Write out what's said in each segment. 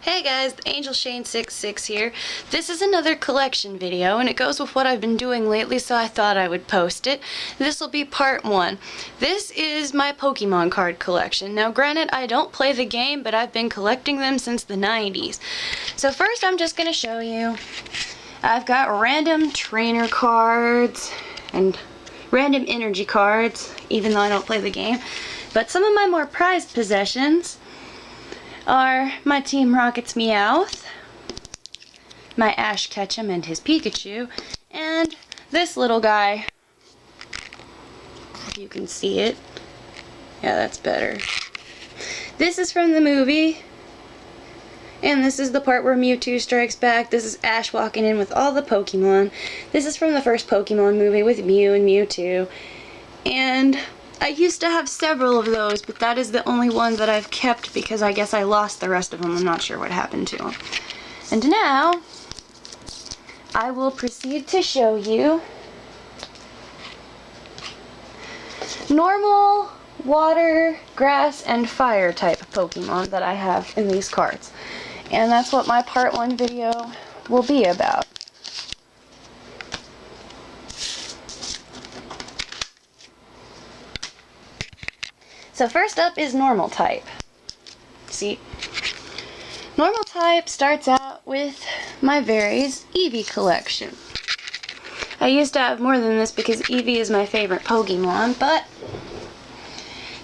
Hey guys, Angel Shane 66 here. This is another collection video and it goes with what I've been doing lately, so I thought I would post it. This will be part 1. This is my Pokemon card collection. Now granted, I don't play the game, but I've been collecting them since the 90s. So first I'm just going to show you. I've got random trainer cards and random energy cards, even though I don't play the game. But some of my more prized possessions are my Team Rocket's Meowth, my Ash Ketchum and his Pikachu, and this little guy. If you can see it. Yeah, that's better. This is from the movie, and this is the part where Mewtwo strikes back. This is Ash walking in with all the Pokemon. This is from the first Pokemon movie with Mew and Mewtwo. And I used to have several of those, but that is the only one that I've kept because I guess I lost the rest of them. I'm not sure what happened to them. And now, I will proceed to show you normal water, grass, and fire type Pokemon that I have in these cards. And that's what my part 1 video will be about. So first up is normal type. See, normal type starts out with my Varies Eevee collection. I used to have more than this because Eevee is my favorite Pokemon, but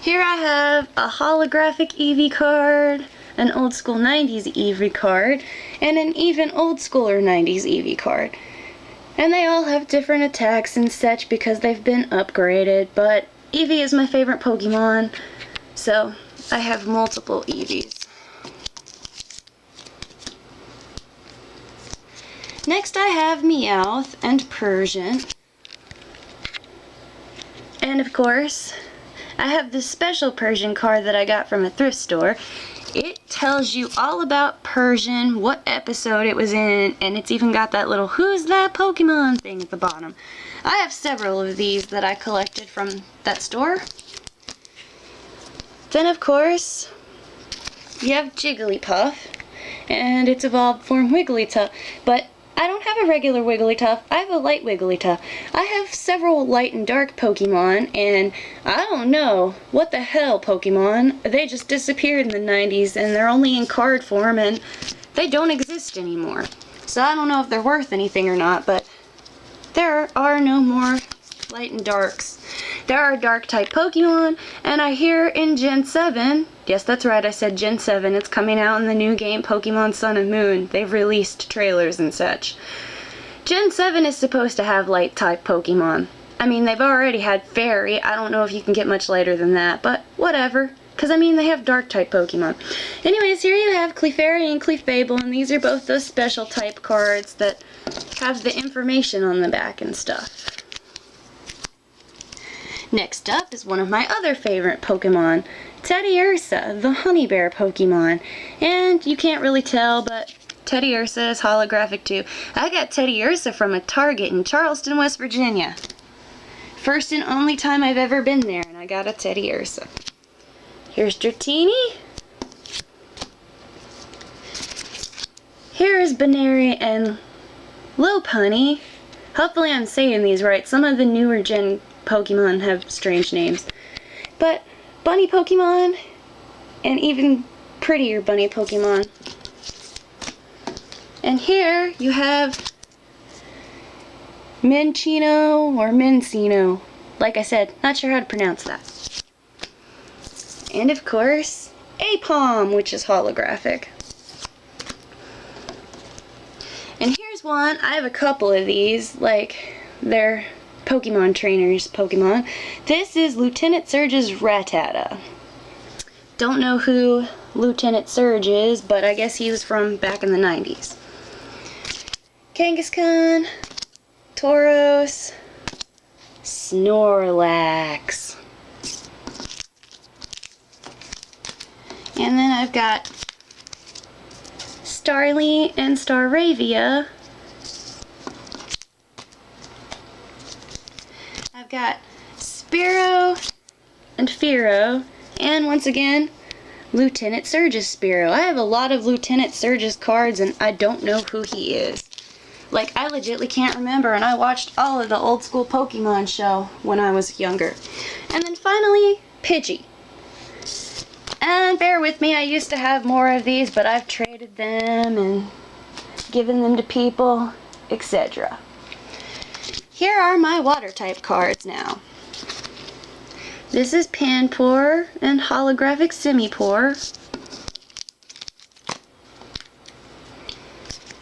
here I have a holographic Eevee card, an old school 90s Eevee card, and an even old schooler 90s Eevee card. And they all have different attacks and such because they've been upgraded, but Eevee is my favorite Pokemon, so I have multiple Eevees. Next I have Meowth and Persian. And of course, I have this special Persian card that I got from a thrift store. It tells you all about Persian, what episode it was in, and it's even got that little "Who's that Pokemon" thing at the bottom. I have several of these that I collected from that store. Then of course, you have Jigglypuff, and its evolved form Wigglytuff, but I don't have a regular Wigglytuff, I have a light Wigglytuff. I have several light and dark Pokemon, and I don't know, what the hell Pokemon, they just disappeared in the 90s, and they're only in card form, and they don't exist anymore. So I don't know if they're worth anything or not, but there are no more light and darks. There are dark type Pokemon, and I hear in Gen 7, yes that's right, I said Gen 7, it's coming out in the new game Pokemon Sun and Moon. They've released trailers and such. Gen 7 is supposed to have light type Pokemon. I mean, they've already had Fairy. I don't know if you can get much lighter than that, but whatever. Because, I mean, they have dark type Pokemon. Anyways, here you have Clefairy and Clefable, and these are both those special type cards that have the information on the back and stuff. Next up is one of my other favorite Pokemon, Teddiursa, the honey bear Pokemon. And you can't really tell, but Teddiursa is holographic too. I got Teddiursa from a Target in Charleston, West Virginia. First and only time I've ever been there, and I got a Teddiursa. Here's Dratini. Here is Baneri and Lopunny. Hopefully I'm saying these right. Some of the newer gen Pokemon have strange names. But bunny Pokemon, and even prettier bunny Pokemon. And here you have Minccino or Mincino. Like I said, not sure how to pronounce that. And of course, Apom, which is holographic. And here's one, I have a couple of these, like they're Pokemon trainers Pokemon. This is Lieutenant Surge's Rattata. Don't know who Lieutenant Surge is, but I guess he was from back in the 90s. Kangaskhan, Tauros, Snorlax. And then I've got Starly and Staravia. I've got Spearow and Fearow, and once again, Lieutenant Surge's Spearow. I have a lot of Lieutenant Surge's cards and I don't know who he is. Like, I legitimately can't remember, and I watched all of the old school Pokemon show when I was younger. And then finally, Pidgey. And bear with me, I used to have more of these, but I've traded them and given them to people, etc. Here are my water type cards now. This is Panpour and Holographic Simipour.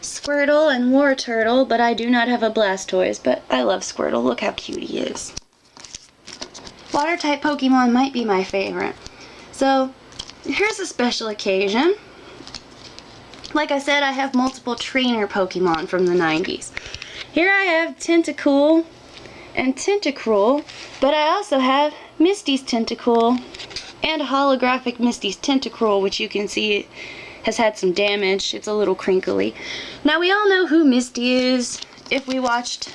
Squirtle and Wartortle, but I do not have a Blastoise, but I love Squirtle. Look how cute he is. Water type Pokemon might be my favorite. So, here's a special occasion. Like I said, I have multiple trainer Pokemon from the 90s. Here I have Tentacool and Tentacruel, but I also have Misty's Tentacool and a holographic Misty's Tentacruel, which you can see has had some damage. It's a little crinkly. Now, we all know who Misty is if we watched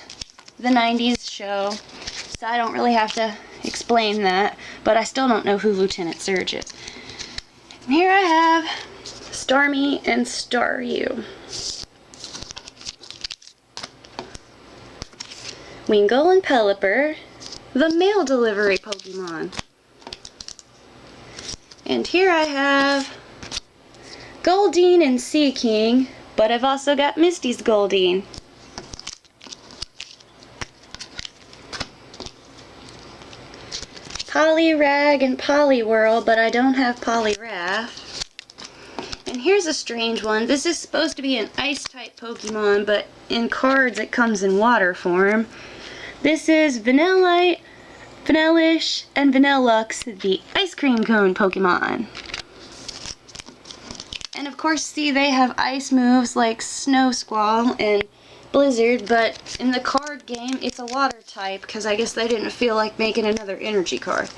the 90s show, so I don't really have to explain that, but I still don't know who Lieutenant Surge is. And here I have Starmie and Staryu. Wingull and Pelipper, the mail delivery Pokemon. And here I have Goldeen and Seaking, but I've also got Misty's Goldeen. Poliwag and Poliwhirl, but I don't have Poliwrath. And here's a strange one. This is supposed to be an ice-type Pokemon, but in cards it comes in water form. This is Vanillite, Vanillish, and Vanillux, the ice cream cone Pokemon. And of course, see, they have ice moves like Snow Squall and Blizzard, but in the card game, it's a water type, because I guess they didn't feel like making another energy card.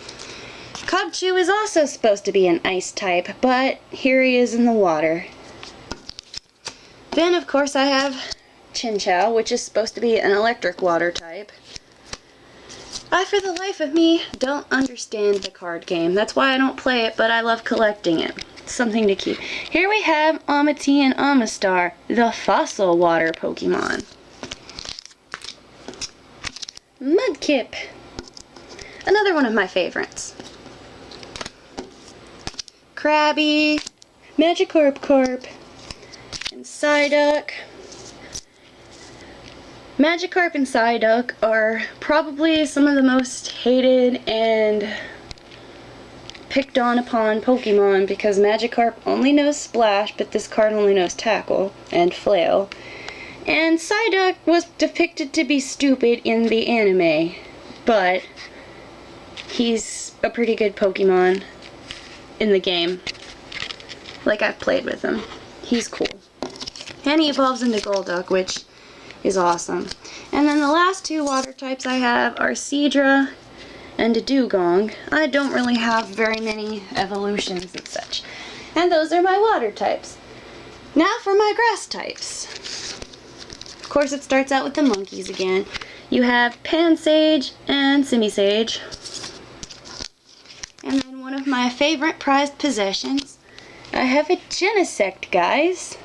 Cubchoo is also supposed to be an ice type, but here he is in the water. Then, of course, I have Chinchou, which is supposed to be an electric water type. I, for the life of me, don't understand the card game. That's why I don't play it, but I love collecting it. Something to keep. Here we have Amity and Amistar, the fossil water Pokemon. Mudkip, another one of my favorites. Krabby, Magikarp, and Psyduck. Magikarp and Psyduck are probably some of the most hated and picked on upon Pokemon because Magikarp only knows Splash, but this card only knows Tackle and Flail. And Psyduck was depicted to be stupid in the anime, but he's a pretty good Pokemon in the game. Like, I've played with him. He's cool. And he evolves into Golduck, which is awesome. And then the last two water types I have are Seadra and a Dugong. I don't really have very many evolutions and such. And those are my water types. Now for my grass types. Of course, it starts out with the monkeys again. You have Pansage and Simisage. And then one of my favorite prized possessions, I have a Genesect, guys.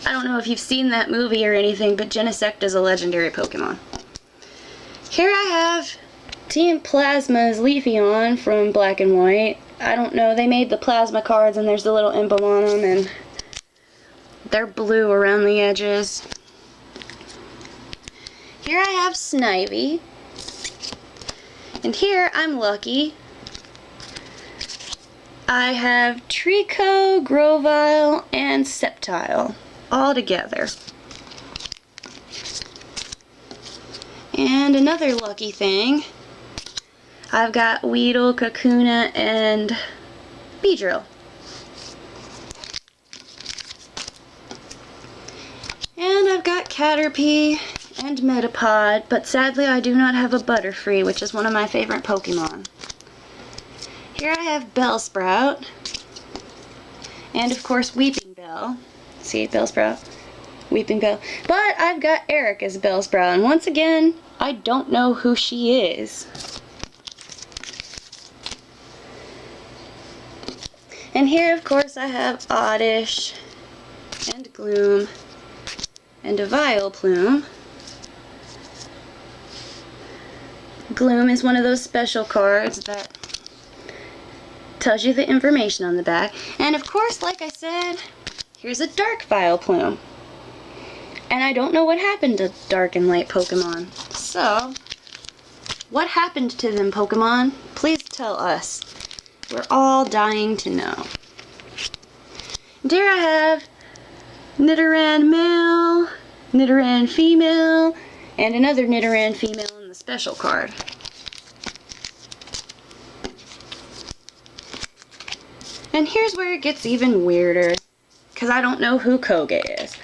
I don't know if you've seen that movie or anything, but Genesect is a legendary Pokemon. Here I have Team Plasma's Leafeon from Black and White. I don't know, they made the plasma cards and there's the little emblem on them and they're blue around the edges. Here I have Snivy. And here I'm lucky. I have Trico, Grovyle, and Sceptile all together. And another lucky thing, I've got Weedle, Kakuna, and Beedrill. And I've got Caterpie and Metapod, but sadly I do not have a Butterfree, which is one of my favorite Pokemon. Here I have Bellsprout, and of course Weeping Bell. See, Bellsprout, Weeping Bell. But I've got Erica's Bellsprout, and once again, I don't know who she is. And here, of course, I have Oddish and Gloom and a Vileplume. Gloom is one of those special cards that tells you the information on the back. And of course, like I said, here's a dark Vileplume. And I don't know what happened to dark and light Pokemon. So, what happened to them, Pokemon? Please tell us. We're all dying to know. And here I have Nidoran male, Nidoran female, and another Nidoran female in the special card. And here's where it gets even weirder, because I don't know who Koga is.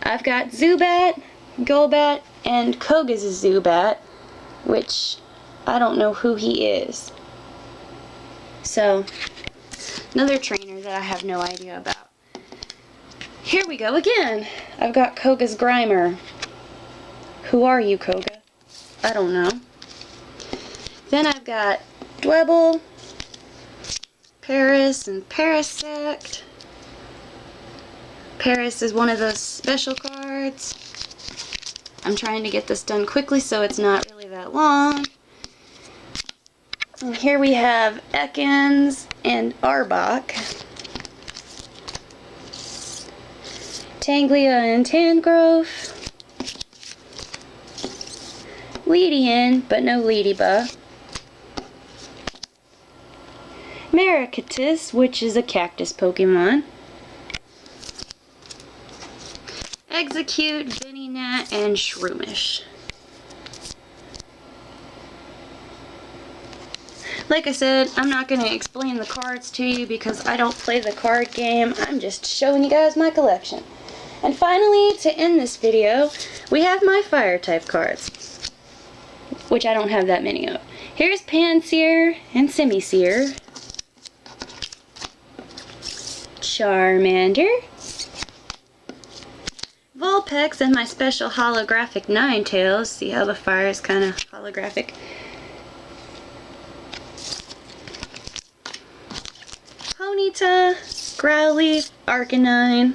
I've got Zubat, Golbat, and Koga's a Zubat, which I don't know who he is. So, another trainer that I have no idea about. Here we go again. I've got Koga's Grimer. Who are you, Koga? I don't know. Then I've got Dwebble, Paris, and Parasect. Paris is one of those special cards. I'm trying to get this done quickly so it's not really that long. And here we have Ekans and Arbok. Tanglia and Tangrowth. Leedian, but no Ladybug. Maricatus, which is a cactus Pokemon. Execute, Venonat, and Shroomish. Like I said, I'm not going to explain the cards to you because I don't play the card game. I'm just showing you guys my collection. And finally, to end this video, we have my fire type cards, which I don't have that many of. Here's Pansear and Simisear, Charmander, Vulpix, and my special holographic Ninetales. See how the fire is kind of holographic. Ponyta, Growlithe, Arcanine,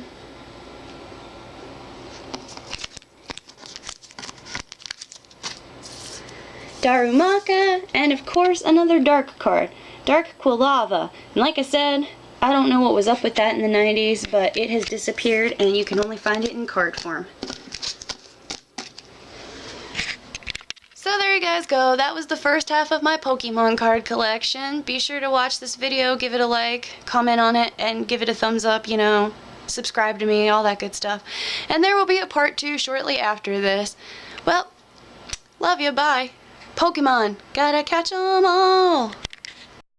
Darumaka, and of course another dark card, Dark Quilava. And like I said, I don't know what was up with that in the 90s, but it has disappeared and you can only find it in card form. So there you guys go. That was the first half of my Pokemon card collection. Be sure to watch this video, give it a like, comment on it, and give it a thumbs up, you know, subscribe to me, all that good stuff. And there will be a part 2 shortly after this. Well, love you, bye. Pokemon, gotta catch 'em all.